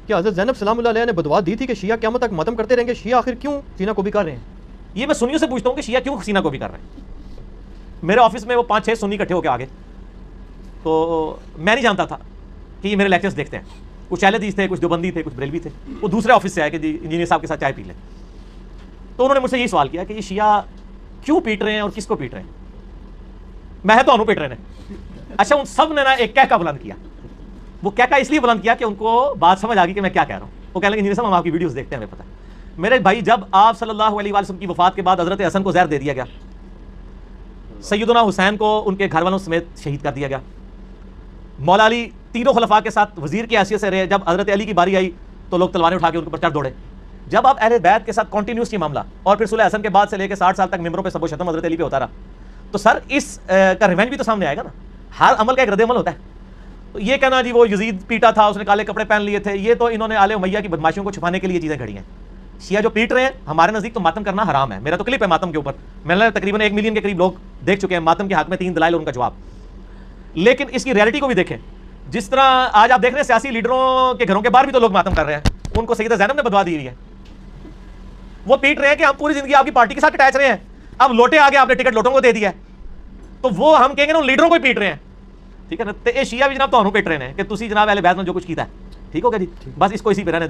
کہ حضرت زینب سلام اللہ علیہ نے بدعا دی تھی کہ شیعہ قیامت تک ماتم کرتے رہیں گے، شیعہ آخر کیوں سینہ کو بھی کر رہے ہیں؟ یہ میں سنیوں سے پوچھتا ہوں کہ شیعہ کیوں سینہ کو بھی کر رہے ہیں؟ میرے آفس میں وہ 5-6 سنی اکٹھے ہو کے آگے، تو میں نہیں جانتا تھا کہ یہ میرے لیکچرز دیکھتے ہیں. کچھ اہل حدیث تھے، کچھ دیوبندی تھے، کچھ بریلوی تھے. وہ دوسرے آفس سے آئے کہ جی انجینئر صاحب کے ساتھ چائے پی لیں. تو انہوں نے مجھ سے یہی سوال کیا کہ یہ شیعہ کیوں پیٹ رہے ہیں اور کس کو پیٹ رہے ہیں؟ میں تو انہوں پیٹ رہے ہیں. اچھا ان سب نے نا ایک کہکا بلند کیا. وہ کہکا اس لیے بلند کیا کہ ان کو بات سمجھ آ گئی کہ میں کیا کہہ رہا ہوں. وہ کہنے لگے انجینئر صاحب ہم آپ کی ویڈیوز دیکھتے ہیں، ہمیں پتہ ہے. میرے بھائی جب آپ صلی اللہ علیہ وسلم کی وفات کے بعد حضرت حسن کو زہر دے دیا گیا، سیدنا حسین کو ان کے گھر والوں سمیت شہید کر دیا گیا. مولا علی تینوں خلفاء کے ساتھ وزیر کی حیثیت سے رہے. جب حضرت علی کی باری آئی تو لوگ تلواریں اٹھا کے ان کے اوپر چڑھ دوڑے. جب آپ اہل بیت کے ساتھ کنٹینیوس کی معاملہ اور پھر صلح حسن کے بعد سے لے کے 60 سال تک ممبروں پہ سب و شتم حضرت علی پہ ہوتا رہا، تو سر اس کا ریونج بھی تو سامنے آئے گا نا. ہر عمل کا ایک رد عمل ہوتا ہے. تو یہ کہنا جی وہ یزید پیٹا تھا، اس نے کالے کپڑے پہن لیے تھے، یہ تو انہوں نے آل امیہ کی بدماشیوں کو چھپانے کے لیے چیزیں گھڑی ہیں. شیعہ جو پیٹ رہے ہیں ہمارے نزدیک تو ماتم کرنا حرام ہے. میرا تو کلپ ہے ماتم کے اوپر، میں نے تقریباً 1 ملین کے قریب لوگ دیکھ چکے ہیں. ماتم کے حق میں 3 دلائل اور ان کا جواب. لیکن اس کی ریئلٹی کو بھی دیکھیں. جس طرح آج آپ دیکھ رہے ہیں سیاسی لیڈروں کے گھروں کے باہر بھی تو لوگ ماتم کر رہے ہیں. ان کو سیدہ زینب نے بدوا دی ہوئی ہے. وہ پیٹ رہے ہیں کہ ہم پوری زندگی آپ کی پارٹی کے ساتھ اٹیچ رہے ہیں، اب لوٹے آگے آپ نے ٹکٹ لوٹوں کو دے دیا ہے، تو وہ ہم کہیں گے نا ان لیڈروں کو ہی پیٹ رہے ہیں. ٹھیک ہے نا. تو یہ شیعہ بھی جناب تو پیٹ رہے ہیں کہ تسی جناب اہل بیت نے جو کچھ کیتا ہے. ٹھیک ہوگا جی، بس اس کو اسی پہ رہنے دیں.